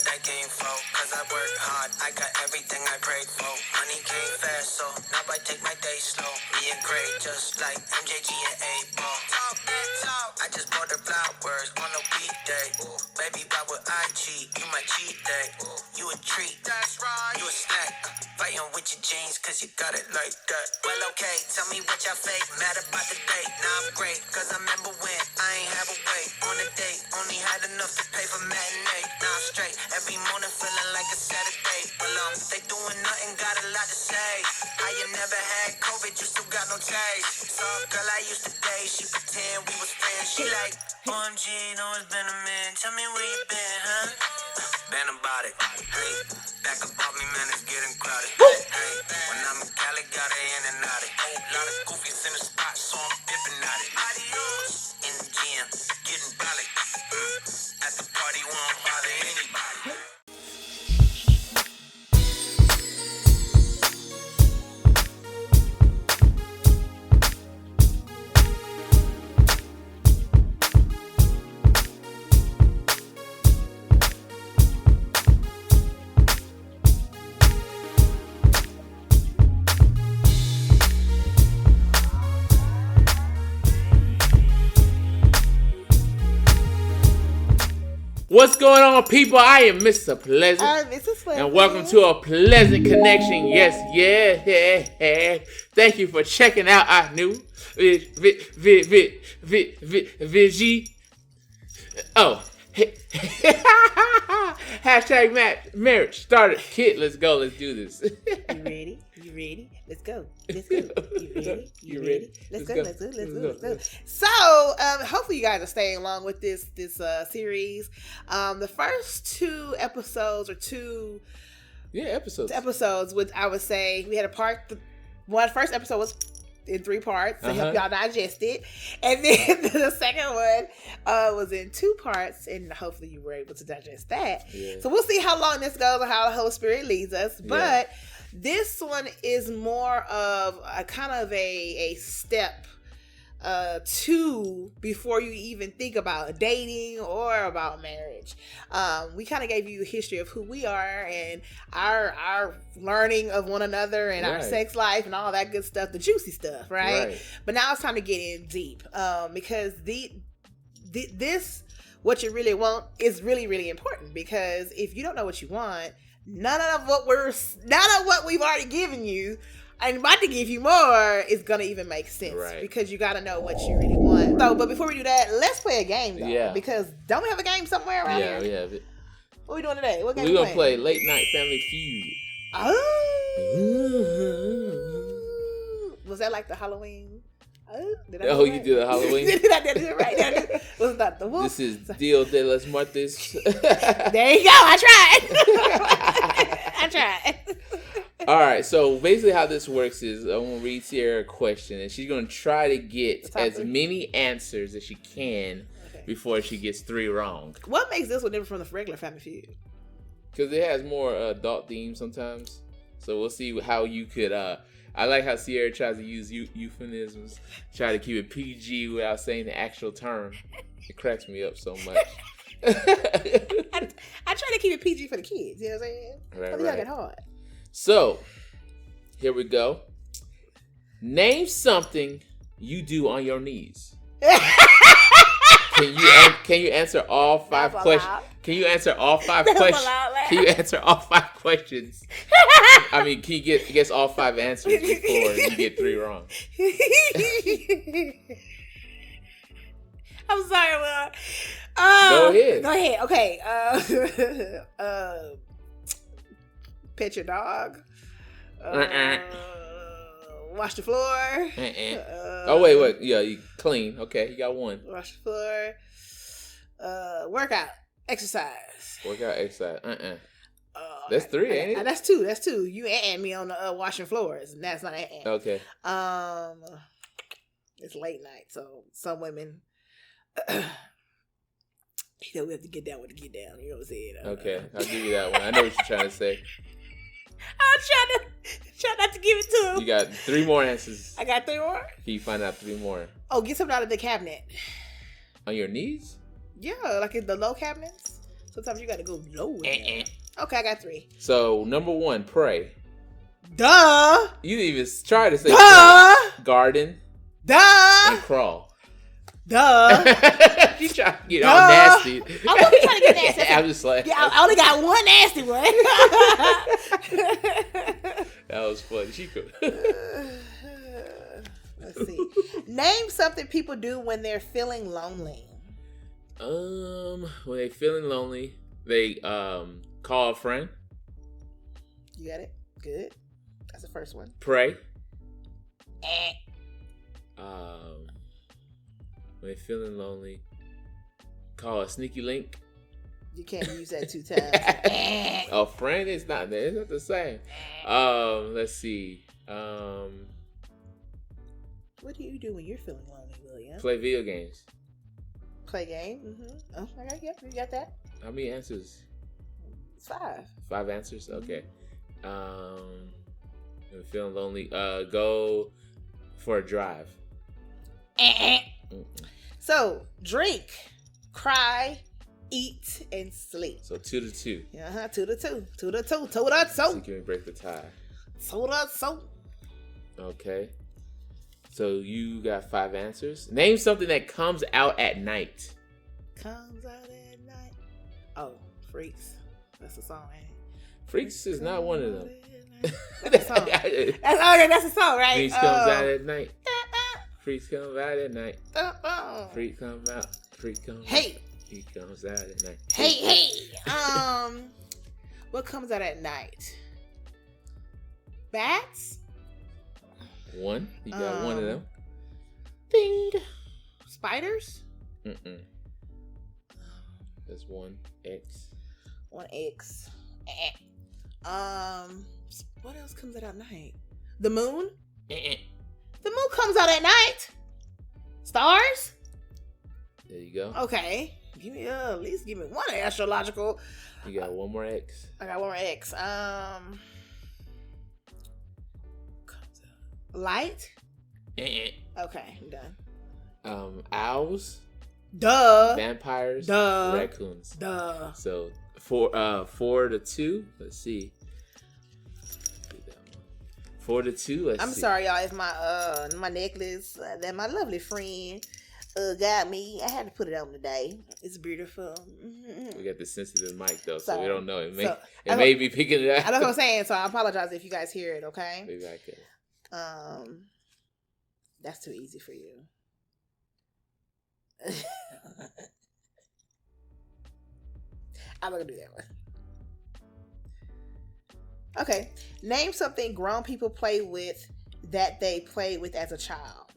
that game for. Cause I work hard, I got everything I prayed for. Money came fast, so now I take my day slow. Me and Gray, just like MJG and A-Ball. Talk that talk, I just bought her flowers on a weekday. Baby, why would I cheat? You my cheat day. You a treat, that's right. You a snack. Fighting with your jeans, cause you got it like that. Well, okay, tell me what y'all fake. Mad about the date, now I'm great. Cause I remember when I ain't have a wait on a date. Only had enough to pay for matinee. Now I'm straight, every morning feeling like a Saturday. Well, they doing nothing, got a lot to say. How you never had COVID, you still got no taste. So, girl, I used to date, she pretend we was friends. She like, OMG, know it's been a minute. Tell me where you been, huh? Been about it. Hey, back about me, man, it's getting crowded. Hey, when I'm in Cali, got it in and out it. Lot of goofies in the spot, so I'm dipping at it. Adios. In the gym, getting brolic. At the party, won't bother anybody. What's going on, people? I am Mr. Pleasant. Mrs. Pleasant. And welcome to a Pleasant Connection. Yes, yeah. Thank you for checking out our new VG. Oh. Hashtag marriage started. Kid, let's go. Let's do this. You ready? Let's go. You ready? Let's go. So, hopefully you guys are staying along with this series. The first two episodes episodes, which I would say we had a part. First episode was in 3 parts to help y'all digest it, and then the second one was in 2 parts, and hopefully you were able to digest that. Yeah. So we'll see how long this goes and how the Holy Spirit leads us. But this one is more of a kind of a step to before you even think about dating or about marriage. We kind of gave you a history of who we are and our learning of one another and our sex life and all that good stuff, the juicy stuff, right? But now it's time to get in deep, because this what you really want is really, really important, because if you don't know what you want, none of what we've already given you and about to give you more is gonna even make sense, because you gotta know what you really want. So, but before we do that, let's play a game though, because don't we have a game somewhere around here? Yeah, we have it. What are we doing today? What game we're gonna play Late Night Family Feud. Oh, was that like the Halloween? You did the Halloween? Did I do it right? Was that the wolf? This is Deal de las Muertes. There you go. I tried. All right, so basically how this works is I'm going to read Sierra a question, and she's going to try to get as many answers as she can before she gets 3 wrong. What makes this one different from the regular Family Feud? Because it has more adult themes sometimes. So we'll see how you could... I like how Sierra tries to use euphemisms, try to keep it PG without saying the actual term. It cracks me up so much. I try to keep it PG for the kids, you know what I'm saying? Right. Y'all get hard. So, here we go. Name something you do on your knees. Can you answer all 5 questions? Can you answer all 5 questions? Can you answer all 5 questions? I mean, can you guess all 5 answers before you get 3 wrong? I'm sorry, Will. Go ahead. Okay. Pet your dog. Wash the floor. Oh, wait. Yeah, you clean. Okay, you got 1. Wash the floor. Workout. Exercise. That's 3, ain't it? That's 2. That's 2. You and me on the washing floors, and that's not an. Okay. It's late night, so some women, we have to get down with the get down. You know what I'm saying? Okay, I'll give you that one. I know what you're trying to say. I'm trying not to give it to him. You got 3 more answers. I got 3 more? Can you find out 3 more? Oh, get something out of the cabinet. On your knees? Yeah, like in the low cabinets. Sometimes you got to go low with it. Okay, I got 3. So, number 1, pray. Duh. You didn't even try to say Duh. pray. Garden. Duh. And crawl. Duh. You try to get all nasty. I'm trying to get nasty. I'm just like, yeah, I only got one nasty one. That was funny. She could. Let's see. Name something people do when they're feeling lonely. When they feeling lonely, they call a friend. You got it? Good. That's the first one. Pray. When they feeling lonely, call a sneaky link. You can't use that 2 times. A friend is not there. It's not the same. Let's see. What do you do when you're feeling lonely, William? Play video games. Play game? Mm-hmm. Oh, okay, yeah, you got that. How many answers? It's 5. 5 answers? Okay. When feeling lonely, go for a drive. So, drink, cry, eat, and sleep. So 2-2. 2-2. 2-2. So can we break the tie? 2-2. Okay. So you got 5 answers. Name something that comes out at night. Comes out at night. Oh, Freaks. That's a song, ain't it? Freaks is not one of them. That's a song. That's a song, right? Freaks comes out at night. Freaks come out at night. Freak comes out. Freak comes out. Hey. He comes out at night. Hey. What comes out at night? Bats? 1. You got 1 of them. Ding. Spiders? That's 1 X. 1 X. What else comes out at night? The moon? The moon comes out at night. Stars? There you go. Okay. Give me at least give me 1 astrological. You got 1 more X. I got 1 more X. Light? Okay, I'm done. Owls. Duh. Vampires. Duh. Raccoons. Duh. So 4-2. Let's see. 4-2. Let's see. I'm sorry, y'all. If my necklace that my lovely friend got me, I had to put it on today. It's beautiful. We got the sensitive mic though, so Sorry. we don't know. It may be picking it up. I know what I'm saying, so I apologize if you guys hear it. Okay. Maybe I can. That's too easy for you. I'm not gonna do that one. Okay. Name something grown people play with that they played with as a child.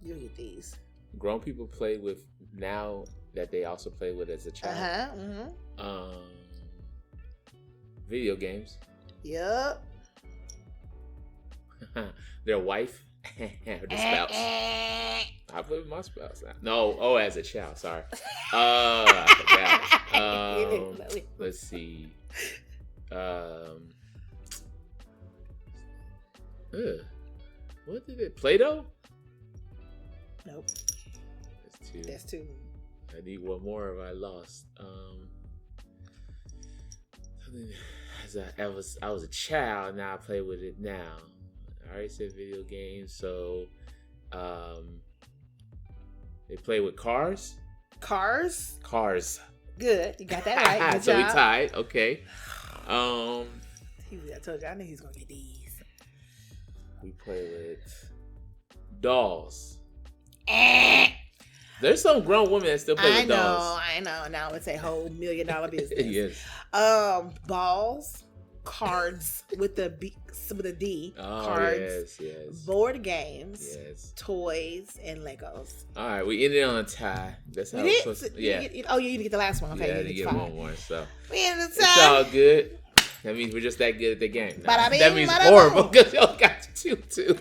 You get these. Grown people play with now that they also play with as a child. Video games. Yep. Their wife. Or the spouse. I play with my spouse now. No, as a child. Sorry. I forgot. Let's see. What did it? Play-Doh? Nope. That's 2. That's 2. I need 1 more if I lost. I was a child. Now I play with it now. I already said video games. So, they play with cars. Cars. Good. You got that right. Good so job. we tied. Okay. I told you I knew he was gonna get these. We play with dolls. There's some grown women that still play with dolls. I know. Now it's a whole $1 million business. Yes. Balls, cards with a D. Oh, cards. Yes. Board games. Yes. Toys and Legos. All right, we ended on a tie. That's how it's supposed to. Yeah. You didn't get the last one. Okay. Yeah, I didn't get 1 more. So we ended the tie. It's all good. That means we're just that good at the game. Nah, that means horrible because y'all got 2-2.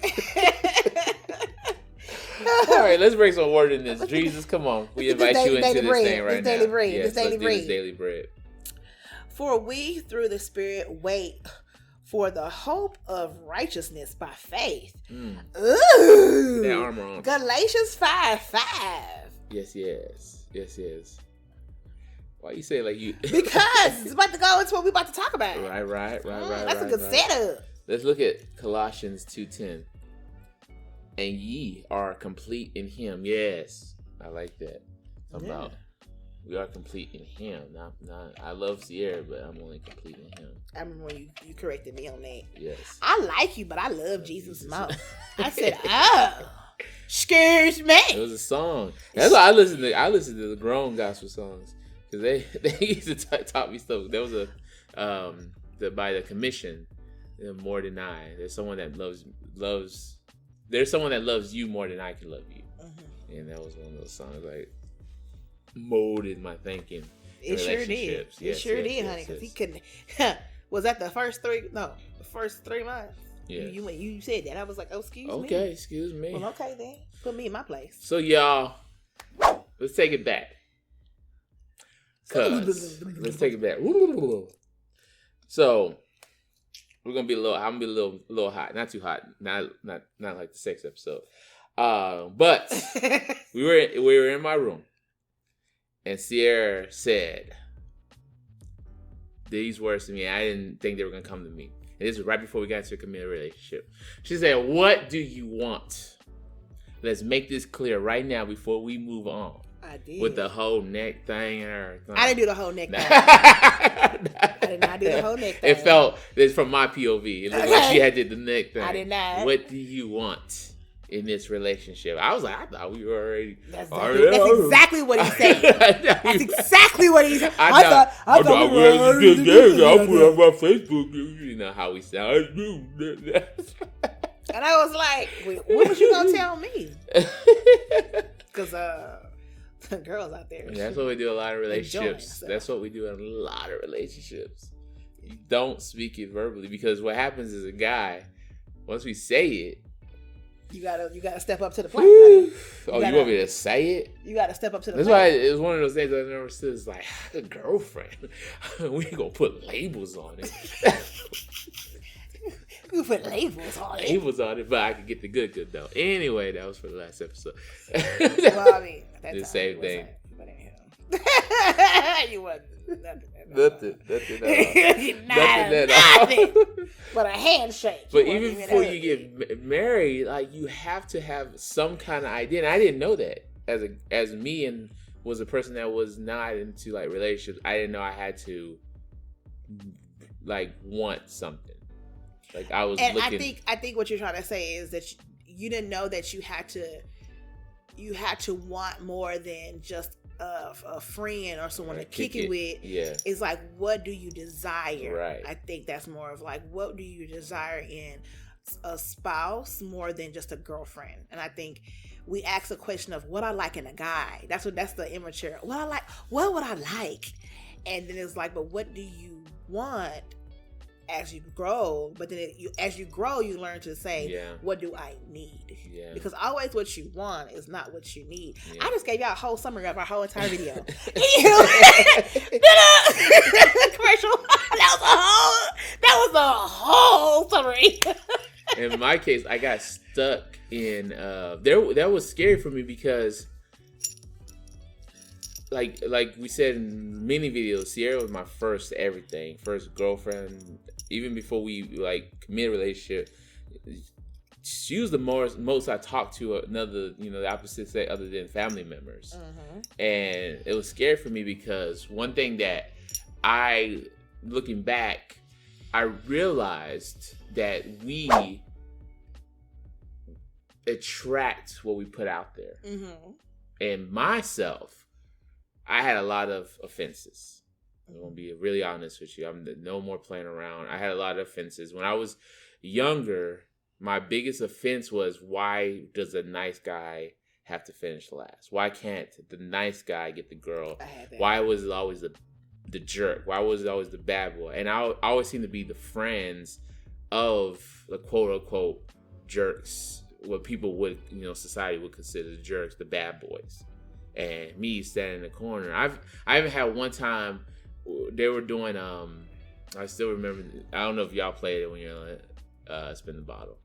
All right, let's bring some word in this. Jesus, come on. We invite you into this thing right now. Daily bread. Yes, let's do this daily bread. For we, through the Spirit, wait for the hope of righteousness by faith. Ooh. Put that armor on. Galatians 5:5. Yes. Why you say like you? Because it's about to go into what we're about to talk about. Right. That's a good setup. Let's look at Colossians 2:10. And ye are complete in him. Yes. I like that. About we are complete in him. Not I love Sierra, but I'm only complete in him. I remember when you corrected me on that. Yes. I like you, but I love Jesus most. I said, oh, excuse me. It was a song. That's why I listen to the grown gospel songs. Because they used to taught me stuff. There was by the commission, More Than I. There's someone that loves there's someone that loves you more than I can love you. Mm-hmm. And that was one of those songs like molded my thinking. It sure did. It sure did, honey. Because he couldn't. Was that the first 3 months? Yeah. You said that. I was like, oh, excuse me. Okay, excuse me. Well, okay then. Put me in my place. So y'all, let's take it back. Let's take it back. So I'm gonna be a little hot. Not too hot. Not like the sex episode. But we were in my room, and Sierra said these words to me. I didn't think they were gonna come to me. And this was right before we got into a committed relationship. She said, "What do you want? Let's make this clear right now before we move on." I did. With the whole neck thing and everything. I didn't do the whole neck thing. I did not do the whole neck thing. It's from my POV. It looked like she had did the neck thing. I did not. What do you want in this relationship? I was like, I thought we were already. That's exactly what he said. That's exactly what he said. I thought we were already together. I'll put it on my Facebook. You know how we sound. And I was like, wait, what was you going to tell me? Because, girls out there. That's what we do in a lot of relationships. That's what we do in a lot of relationships. You don't speak it verbally because what happens is a guy, once we say it, you gotta step up to the plate. Honey. You want me to say it? You gotta step up to the plate. That's why it was one of those things I never said. It's like a girlfriend. We ain't gonna put labels on it. You put labels on it. Labels on it, but I could get the good though. Anyway, that was for the last episode. Well, I mean, the same thing. But anyhow, you wasn't nothing but a handshake. But even before you get married, like you have to have some kind of idea. And I didn't know that as me and was a person that was not into like relationships. I didn't know I had to like want something. Like I was looking. I think what you're trying to say is that you didn't know that you had to want more than just a friend or someone to kick it with. Yeah. It's like, what do you desire? Right. I think that's more of like, what do you desire in a spouse more than just a girlfriend? And I think we ask a question of what I like in a guy. That's the immature. What would I like? And then it's like, but what do you want as you grow? But then as you grow, you learn to say, what do I need? Yeah. Because always what you want is not what you need. Yeah. I just gave y'all a whole summary of our whole entire video. Commercial. That was a whole summary. In my case, I got stuck in that was scary for me because like we said in many videos, Sierra was my first everything, first girlfriend. Even before we like committed a relationship, she was the most I talked to another, the opposite sex other than family members. Mm-hmm. And it was scary for me because one thing that looking back, I realized that we attract what we put out there. Mm-hmm. And myself, I had a lot of offenses. I'm going to be really honest with you. I'm no more playing around. I had a lot of offenses. When I was younger, my biggest offense was, why does a nice guy have to finish last? Why can't the nice guy get the girl? Why was it always the jerk? Why was it always the bad boy? And I always seemed to be the friends of the quote-unquote jerks, what people would, society would consider the jerks, the bad boys. And me standing in the corner. I even had one time they were doing I still remember, I don't know if y'all played it when you're Spin the Bottle.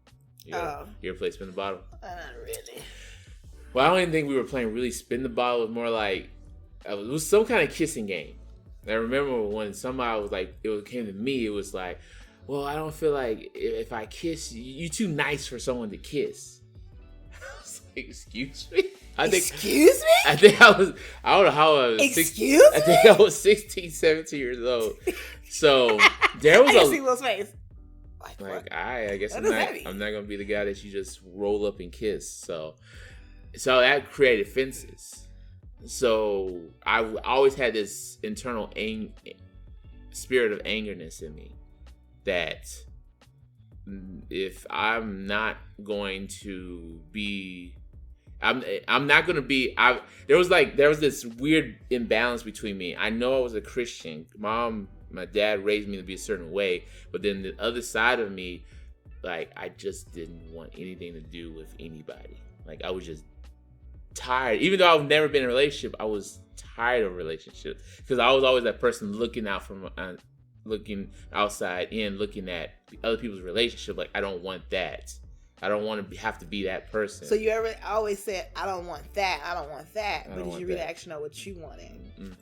You ever play Spin the Bottle? Not really. Well, I don't even think we were playing really Spin the Bottle. It was more like it was some kind of kissing game. I remember when somebody was like, came to me, it was like, well, I don't feel like if I kiss you, you're too nice for someone to kiss. I was like, excuse me? Excuse me? I think I don't know how I was. Excuse me? I think I was 16, 17 years old. So there was I see Will's face. Like I guess I'm not gonna be the guy that you just roll up and kiss. So that created fences. So I always had this internal spirit of angerness in me that if I'm not going to be, I'm not gonna be. There was this weird imbalance between me. I know I was a Christian. My dad raised me to be a certain way, but then the other side of me, like, I just didn't want anything to do with anybody. Like, I was just tired. Even though I've never been in a relationship, I was tired of relationships because I was always that person looking outside in, looking at other people's relationship. Like, I don't want that. I don't want to have to be that person. So you always said, I don't want that. I don't want that. But did you really actually know what you wanted? Mm-mm.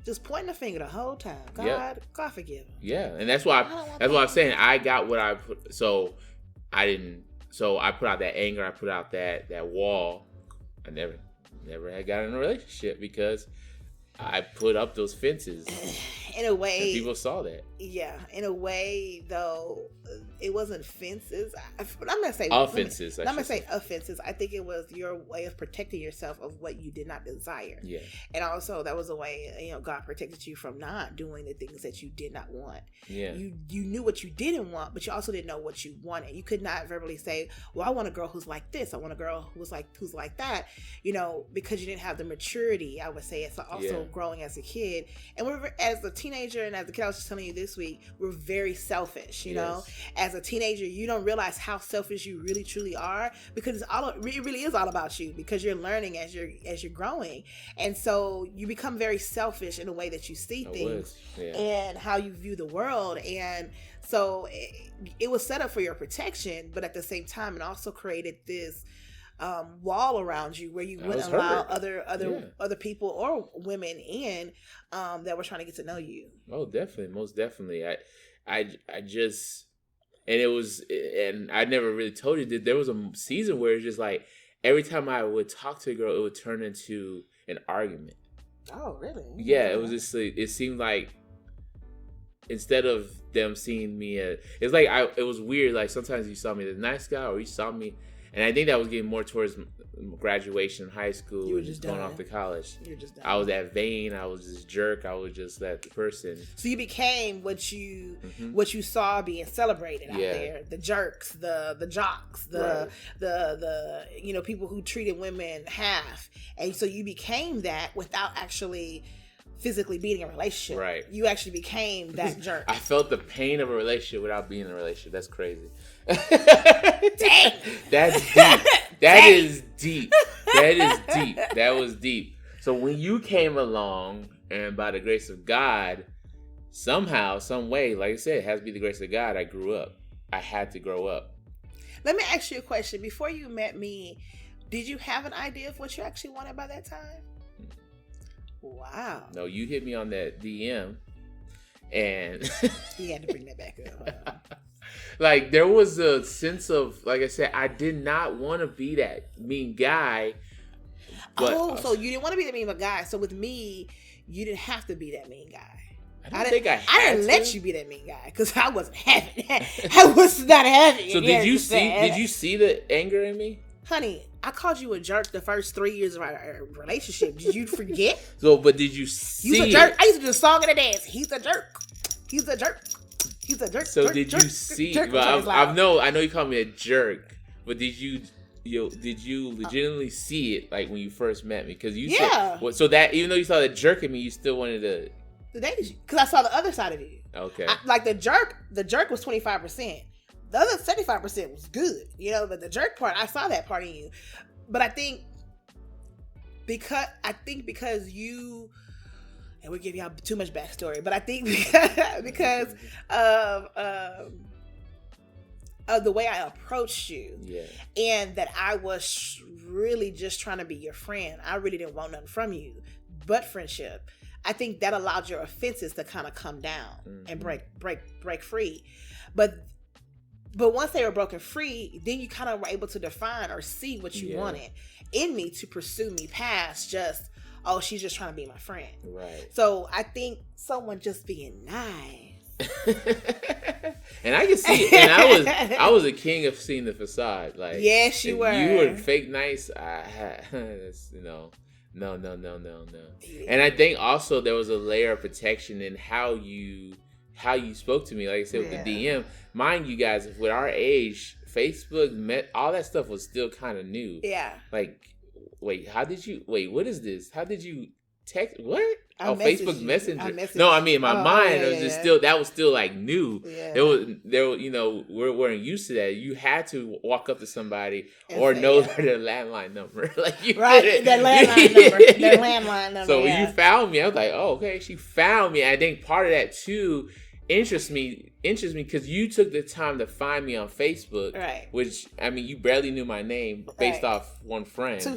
Just pointing the finger the whole time. God forgive him. Yeah, and that's why what I'm saying. I got what I put. So I didn't. So I put out that anger. I put out that wall. I never had got in a relationship because I put up those fences. In a way, and people saw that. Yeah, in a way, though, it wasn't fences. I'm gonna say offenses. I'm gonna say offenses. I think it was your way of protecting yourself of what you did not desire. Yeah, and also that was a way God protected you from not doing the things that you did not want. Yeah, you knew what you didn't want, but you also didn't know what you wanted. You could not verbally say, "Well, I want a girl who's like this. I want a girl who's like that." Because you didn't have the maturity. I would say it's also growing as a kid, and as a teenager and as a kid. I was just telling you this week, we're very selfish. You know, as a teenager, you don't realize how selfish you really truly are because it really is all about you because you're learning as you're growing, and so you become very selfish in the way that you see things and how you view the world, and so it was set up for your protection, but at the same time, it also created this wall around you where you wouldn't allow other people or women in that were trying to get to know you. Oh, definitely, most definitely. I just, and it was, and I never really told you that there was a season where it's just like every time I would talk to a girl, it would turn into an argument. Oh, really? Yeah, it was just like, it seemed like instead of them seeing me, it's like it was weird. Like sometimes you saw me as a nice guy, or you saw me. And I think that was getting more towards graduation, high school, you were just going off to college. You were just done. I was that vain. I was this jerk. I was just that person. So you became what you saw being celebrated out there. The jerks, the jocks, the people who treated women half. And so you became that without actually physically being in a relationship. Right. You actually became that jerk. I felt the pain of a relationship without being in a relationship. That's crazy. Dang. That's deep. That is deep. That was deep. So when you came along, and by the grace of God, somehow, some way, like I said, it has to be the grace of God, I grew up. I had to grow up. Let me ask you a question. Before you met me, did you have an idea of what you actually wanted by that time? Wow. No, you hit me on that DM, and you had to bring that back up. Like, there was a sense of, like I said, I did not want to be that mean guy. But, so you didn't want to be that mean guy. So with me, you didn't have to be that mean guy. I didn't let you be that mean guy because I wasn't having it. I was not having it. So did you see the anger in me? Honey, I called you a jerk the first 3 years of our relationship. Did you forget? But did you see You's a jerk. I used to do a song and a dance. He's a jerk. He's a jerk. He's a jerk. So jerk, did jerk, you see? Jerk, I know you call me a jerk, but did you legitimately see it like when you first met me? Because you said, so that even though you saw the jerk in me, you still wanted to date you because I saw the other side of you. Okay. Like the jerk was 25%. The other 75% was good, but the jerk part, I saw that part in you. But I think because you, and we're giving y'all too much backstory, but I think because of the way I approached you, and that I was really just trying to be your friend. I really didn't want nothing from you. but friendship, I think that allowed your offenses to kind of come down and break free. But once they were broken free, then you kind of were able to define or see what you wanted in me to pursue me past just, oh, she's just trying to be my friend. Right. So I think someone just being nice. And I can see, and I was a king of seeing the facade. Like, yes, you were. You were fake nice. No. Yeah. And I think also there was a layer of protection in how you spoke to me. Like I said, with the DM, mind you guys, with our age, Facebook, all that stuff was still kind of new. Yeah. Like, what is this? How did you text? What? Facebook Messenger. No, I mean, in my mind, it was just that was still like new. Yeah. We weren't used to that. You had to walk up to somebody or know their landline number. Like you right, their landline number. So when you found me, I was like, oh, okay, she found me. I think part of that too interests me because you took the time to find me on Facebook, right? Which, I mean, you barely knew my name based off one friend. Two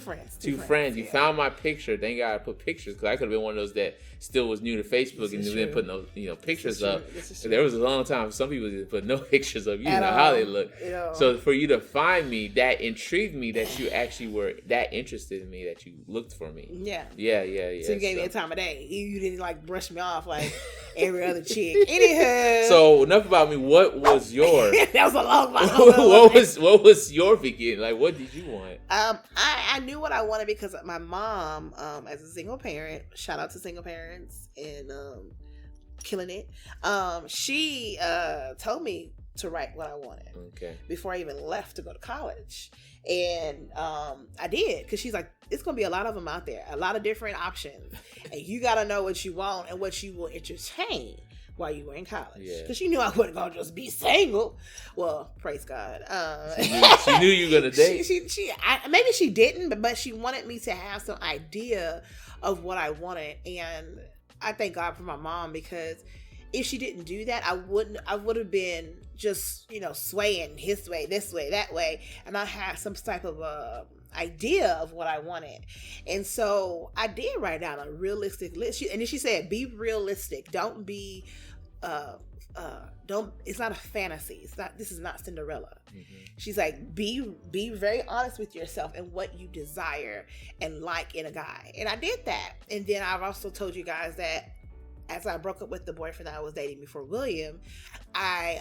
friends. You found my picture. Thank God I put pictures, because I could have been one of those that still was new to Facebook and didn't put no pictures up. There was a long time some people didn't put no pictures up. You know how they look. So for you to find me, that intrigued me that you actually were that interested in me, that you looked for me. Yeah. So you gave me a time of day. You didn't like brush me off like every other chick. Anywho. So enough about me. What was your? That was a long one. What was your beginning? Like, what did you want? I knew what I wanted because my mom, as a single parent, shout out to single parents and killing it. She told me to write what I wanted. Okay. Before I even left to go to college, and I did, because she's like, it's gonna be a lot of them out there, a lot of different options, and you got to know what you want and what you will entertain while you were in college. Because she knew I wasn't gonna just be single. Well, praise God. She knew you were gonna date. Maybe she didn't, but she wanted me to have some idea of what I wanted, and I thank God for my mom, because if she didn't do that, I would have been just, swaying his way, this way, that way, and I had some type of idea of what I wanted. And so I did write down a realistic list. And then she said, be realistic. Don't be it's not a fantasy. This is not Cinderella. Mm-hmm. She's like, be very honest with yourself and what you desire and like in a guy. And I did that. And then I've also told you guys that as I broke up with the boyfriend that I was dating before William, I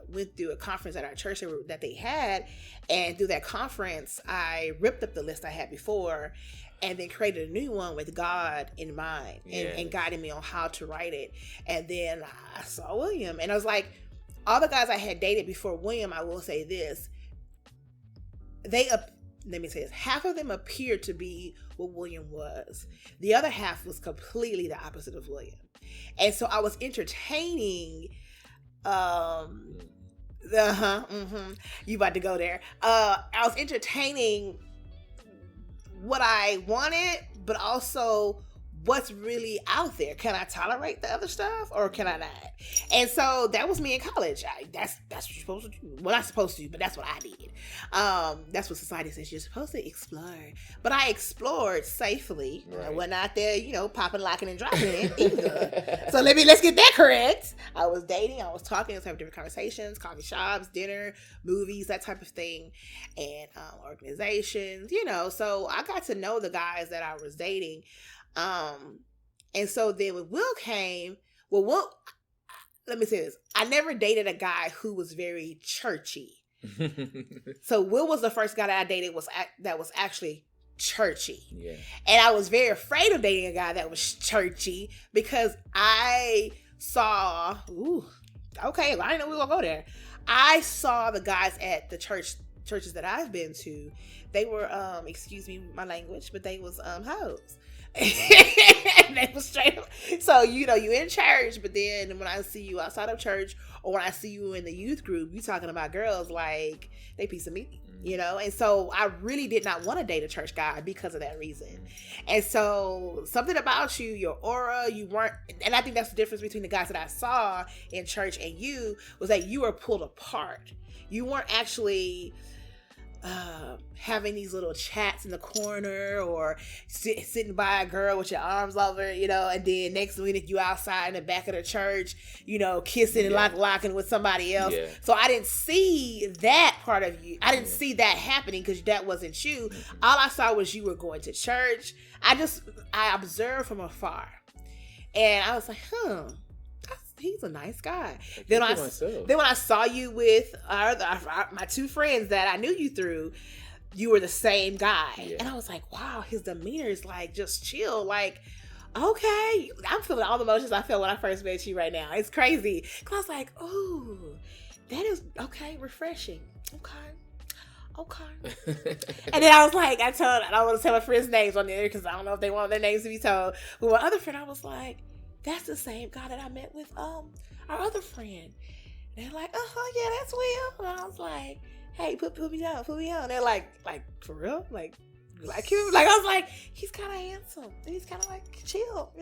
went through a conference at our church that they had, and through that conference I ripped up the list I had before and then created a new one with God in mind and guiding me on how to write it. And then I saw William, and I was like, all the guys I had dated before William, I will say this, let me say this, half of them appeared to be what William was. The other half was completely the opposite of William. And so I was entertaining you about to go there. I was entertaining what I wanted, but also what's really out there. Can I tolerate the other stuff or can I not? And so that was me in college. That's what you're supposed to do. Well, not supposed to, but that's what I did. That's what society says you're supposed to explore. But I explored safely. Right. I wasn't out there, popping, locking, and dropping it either. So let's get that correct. I was dating, I was talking, I was having different conversations, coffee shops, dinner, movies, that type of thing, and organizations, So I got to know the guys that I was dating. And so then when Will came, let me say this. I never dated a guy who was very churchy. So Will was the first guy that I dated that was actually churchy. Yeah. And I was very afraid of dating a guy that was churchy because I saw, okay, I didn't know we were going to go there. I saw the guys at the churches that I've been to. They were, excuse me, my language, but they was hoes. They was straight up. So you in church, but then when I see you outside of church or when I see you in the youth group, you talking about girls like they piece of meat, and so I really did not want to date a church guy because of that reason. And so something about you, your aura, you weren't, and I think that's the difference between the guys that I saw in church and you, was that you were pulled apart. You weren't actually having these little chats in the corner, or sitting by a girl with your arms over, and then next minute you outside in the back of the church, kissing and locking with somebody else. Yeah. So I didn't see that part of you. I didn't see that happening because that wasn't you. Mm-hmm. All I saw was you were going to church. I observed from afar, and I was like, he's a nice guy. Then when I saw you with my two friends that I knew you through, you were the same guy. Yeah. And I was like, wow, his demeanor is like just chill. Like, okay. I'm feeling all the emotions I felt when I first met you right now. It's crazy. Cause I was like, ooh, that is okay, refreshing. Okay. And then I was like, I don't want to tell my friends' names on there because I don't know if they want their names to be told. But my other friend, I was like, that's the same guy that I met with our other friend. And they're like, yeah, that's Will. And I was like, hey, put me on. They're like for real? Like him? Like, I was like, he's kind of handsome. He's kind of like chill,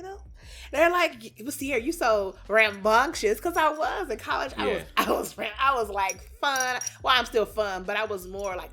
They're like, well, Sierra, you so rambunctious. Because I was in college. Yeah. I was like fun. Well, I'm still fun, but I was more like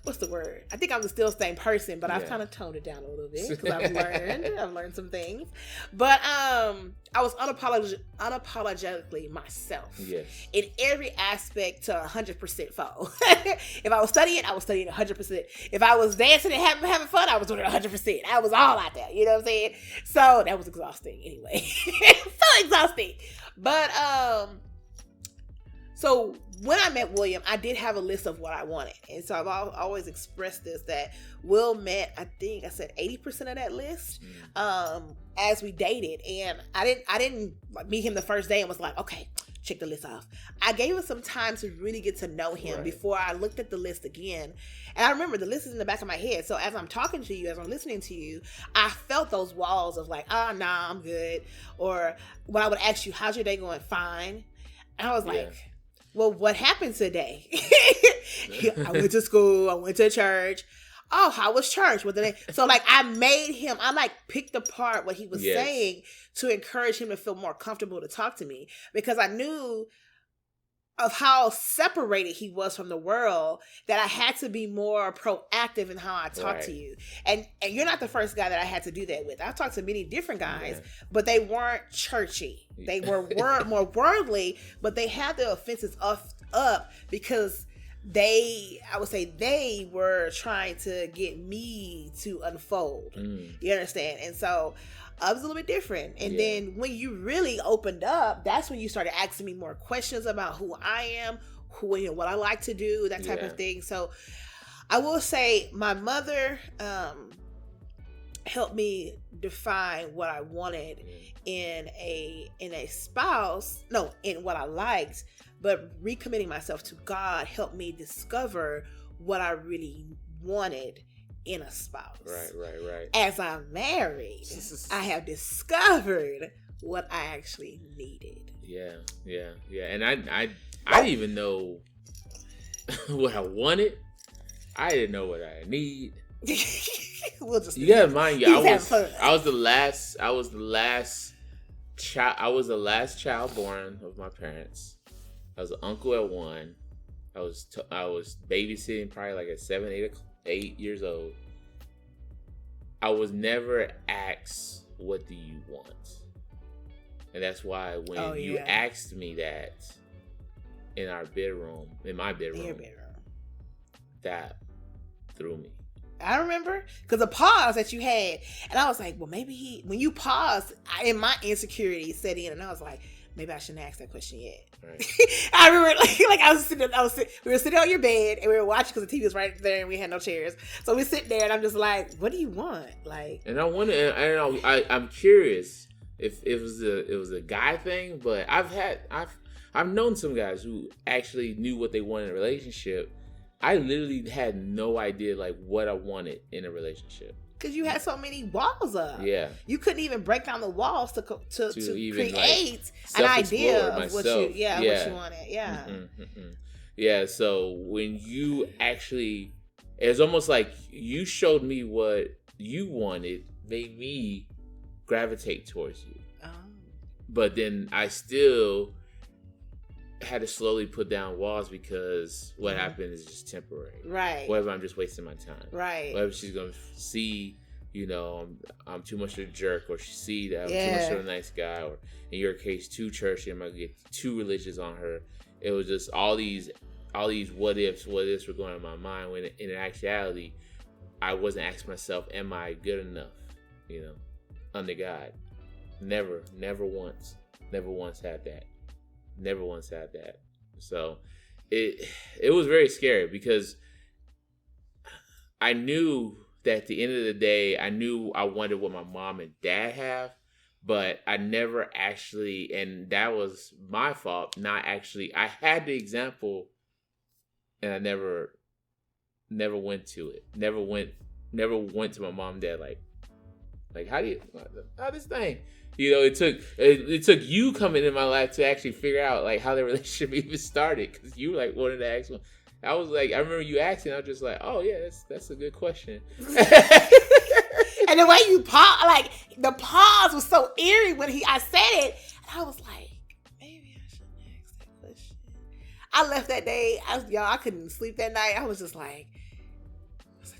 what's the word? I think I'm still the same person, but I've kind of toned it down a little bit because I've learned some things. But I was unapologetically myself. Yes. In every aspect to 100% full. If I was studying, I was studying 100%. If I was dancing and having fun, I was doing it 100%. I was all out there. You know what I'm saying? So that was exhausting anyway. So exhausting. But so when I met William, I did have a list of what I wanted. And so I've always expressed this, that Will met, I think I said 80% of that list as we dated. And I didn't meet him the first day and was like, okay, check the list off. I gave him some time to really get to know him before I looked at the list again. And I remember the list is in the back of my head. So as I'm talking to you, as I'm listening to you, I felt those walls of like, nah, I'm good. Or when I would ask you, how's your day going? Fine. And I was like, well, what happened today? I went to school. I went to church. Oh, how was church? So like I picked apart what he was saying to encourage him to feel more comfortable to talk to me, because I knew of how separated he was from the world, that I had to be more proactive in how I talk to you. And you're not the first guy that I had to do that with. I've talked to many different guys, but they weren't churchy. They were more worldly, but they had their offenses up because they were trying to get me to unfold. You understand? And so I was a little bit different. And then when you really opened up, that's when you started asking me more questions about who I am, what I like to do, that type of thing. So I will say my mother helped me define what I wanted in a spouse, in what I liked, but recommitting myself to God helped me discover what I really wanted in a spouse. Right. As I'm married, I have discovered what I actually needed. Yeah. And I didn't even know what I wanted. I didn't know what I need. You gotta mind you, I was the last child born of my parents. I was an uncle at 1. I was babysitting probably like at 7, 8 years old. I was never asked, what do you want? And that's why when you asked me that in my bedroom, that threw me. I remember because the pause that you had, and I was like, well, maybe when you paused, in my insecurity set in, and I was like, maybe I shouldn't ask that question yet. Right. I remember we were sitting on your bed and we were watching because the TV was right there and we had no chairs. So we sit there and I'm just like, what do you want? And I wonder, I'm curious if it was a guy thing, but I've known some guys who actually knew what they wanted in a relationship. I literally had no idea what I wanted in a relationship. Because you had so many walls up. Yeah. You couldn't even break down the walls to even create an idea of what you wanted. Yeah. Mm-hmm. Yeah. So when you actually, it's almost like you showed me what you wanted, made me gravitate towards you. Oh. But then I still had to slowly put down walls because what happened is just temporary. Right. What if I'm just wasting my time? Right. What if she's gonna see, I'm too much of a jerk, or she see that I'm too much of a nice guy, or in your case, too churchy, I'm gonna get too religious on her. It was just all these what ifs were going on in my mind, when in actuality, I wasn't asking myself, am I good enough, under God? Never once had that. Never once had that. So it was very scary, because I knew that at the end of the day, I knew I wanted what my mom and dad have, but I never actually, and that was my fault, not actually, I had the example and I never went to it. Never went to my mom and dad like how this thing? It took you coming in my life to actually figure out like how the relationship even started, because you like wanted to ask me. I was like, I remember you asking, I was just like, oh yeah, that's a good question. And the way you paused, like the pause was so eerie when I said it, and I was like, maybe I shouldn't ask that question. I left that day, I couldn't sleep that night. I was like,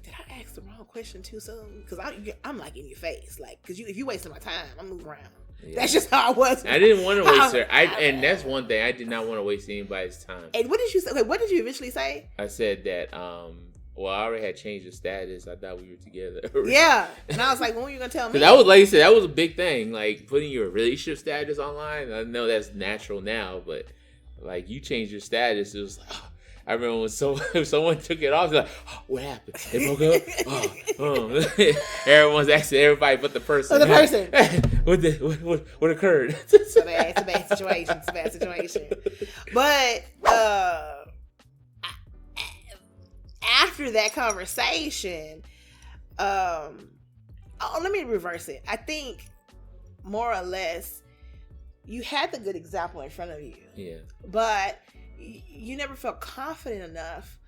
did I ask the wrong question too soon? Because I'm like in your face, like, because if you wasting my time, I'm moving around. Yeah. That's just how I was. I didn't want to waste her. And that's one thing. I did not want to waste anybody's time. And what did you say? Okay, what did you eventually say? I said that, I already had changed the status. I thought we were together. Yeah. And I was like, when were you going to tell me? That was, like you said, that was a big thing. Like, putting your relationship status online. I know that's natural now, but, like, you changed your status. It was like, I remember when someone took it off, like, oh, what happened? They broke up? Everyone's asking everybody but the person. Oh, the person. What occurred? It's a bad situation. But after that conversation, let me reverse it. I think more or less you had the good example in front of you. Yeah. But you never felt confident enough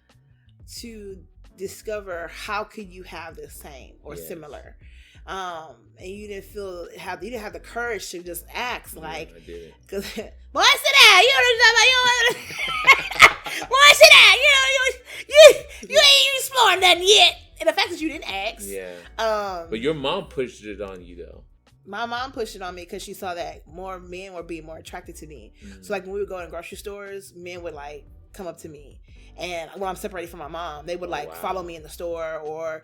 to discover how could you have the same or similar, and you didn't have the courage to just ask, like, I did it. Cause boy, sit down. Boy, sit down. You ain't exploring nothing yet. And the fact that you didn't ask, but your mom pushed it on you though. My mom pushed it on me because she saw that more men were being more attracted to me. Mm-hmm. So like when we would go in grocery stores, men would like come up to me. And when I'm separated from my mom, they would follow me in the store, or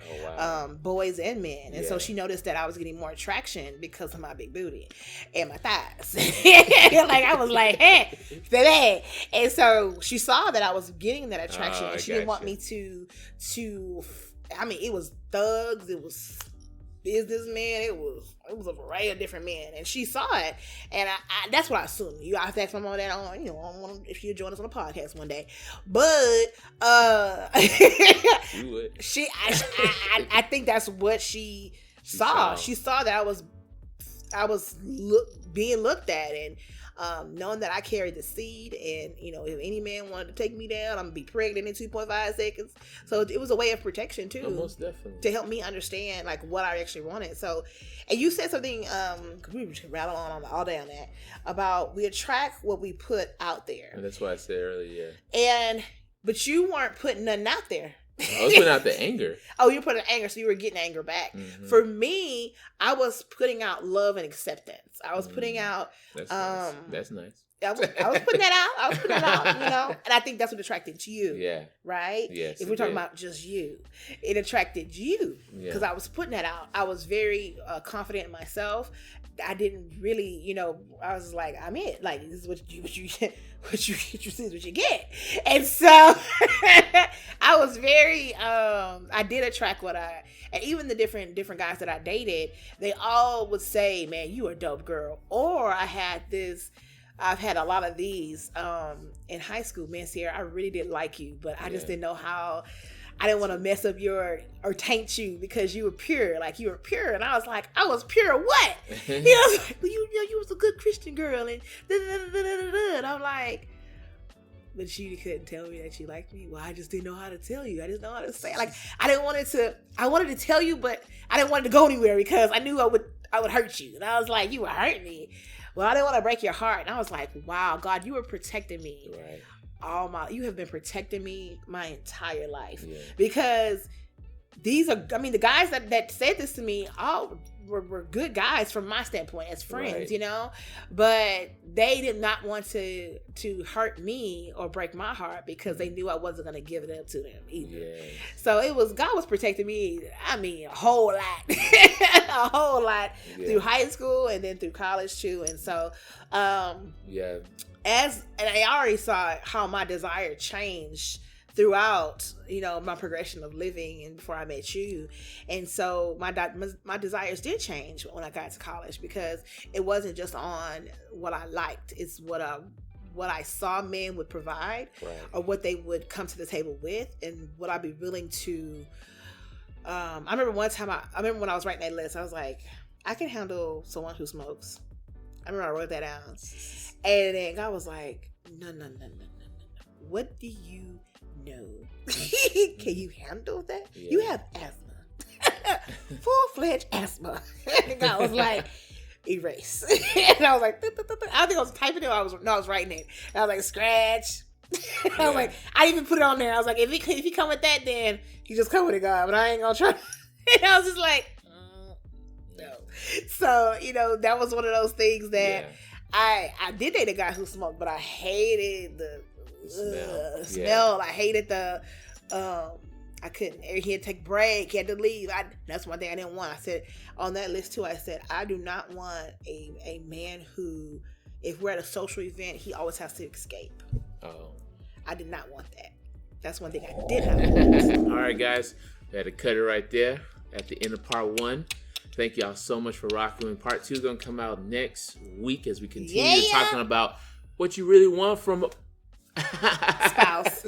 boys and men. And so she noticed that I was getting more attraction because of my big booty and my thighs. Like I was like, hey, baby. And so she saw that I was getting that attraction, and she didn't want me to. I mean, it was thugs, it was businessmen, it was a variety of different men, and she saw it, and I that's what I assumed. I have to ask my mom that if she'd join us on a podcast one day, but you would. I think that's what she saw. She saw that I was being looked at, and knowing that I carried the seed, and if any man wanted to take me down, I'm gonna be pregnant in 2.5 seconds. So it was a way of protection too, most definitely, to help me understand like what I actually wanted. So, and you said something, because we were just rattling on all day on that, about we attract what we put out there, and that's what I said earlier. But you weren't putting nothing out there. I was putting out the anger. Oh, you were putting anger, so you were getting anger back. Mm-hmm. For me, I was putting out love and acceptance. I was putting out. That's nice. That's nice. I was putting that out. And I think that's what attracted you. Yeah. Right? Yes. If we're talking about just you, it attracted you because I was putting that out. I was very confident in myself. I didn't really, I was like, I'm it. Like, this is what you get. What you see is what you get. And so I was very, I did attract and even the different guys that I dated, they all would say, man, you a dope girl. Or I've had a lot of these in high school. Man, Sierra, I really did like you, but I just didn't know how. I didn't want to mess up or taint you because you were pure. Like, you were pure. And I was like, I was pure what? Like, well, you was a good Christian girl. And and I'm like, but you couldn't tell me that you liked me. Well, I just didn't know how to tell you. I didn't know how to say it. Like, I wanted to tell you, but I didn't want it to go anywhere because I knew I would hurt you. And I was like, you would hurt me. well, I didn't want to break your heart. And I was like, wow, God, you were protecting me. Right. You have been protecting me my entire life. Yeah. Because these are, I mean, the guys that said this to me, all were good guys from my standpoint as friends, Right. you know, but they did not want to hurt me or break my heart because they knew I wasn't going to give it up to them either. Yeah. So God was protecting me. I mean, a whole lot, a whole lot through high school and then through college too. And so, yeah. and I already saw how my desire changed throughout, you know, my progression of living and before I met you. And so my desires did change when I got to college, because it wasn't just on what I liked. It's what I saw men would provide, right. or what they would come to the table with, and what I'd be willing to. I remember one time, I remember when I was writing that list, I was like, I can handle someone who smokes. I remember I wrote that down. And then God was like, no. What do you know? Can you handle that? Yeah. You have asthma. Full-fledged asthma. And God was like, erase. And I was like, I think I was typing it, I was writing it. And I was like, scratch. I was like, I didn't even put it on there. I was like, if he come with that, then he just come with it, God. But I ain't gonna try. And I was just like, no. So, you know, that was one of those things that I did date a guy who smoked, but I hated the smell. I hated the I couldn't. He had to take a break. He had to leave. That's one thing I didn't want. I said on that list too, I said, I do not want a man who, if we're at a social event, he always has to escape. Oh. I did not want that. That's one thing I did not want. All right, guys. We had to cut it right there at the end of part 1. Thank y'all so much for rocking with me. Part 2 is going to come out next week as we continue talking about what you really want from spouse.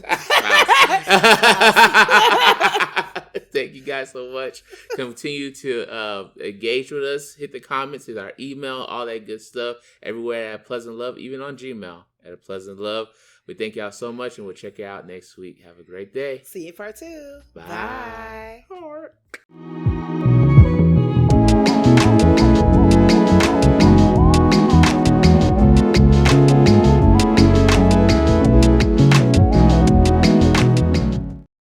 Thank you guys so much. Continue to engage with us. Hit the comments, hit our email, all that good stuff. Everywhere at Pleasant Love, even on Gmail at A Pleasant Love. We thank y'all so much, and we'll check you out next week. Have a great day. See you part 2. Bye. Bye.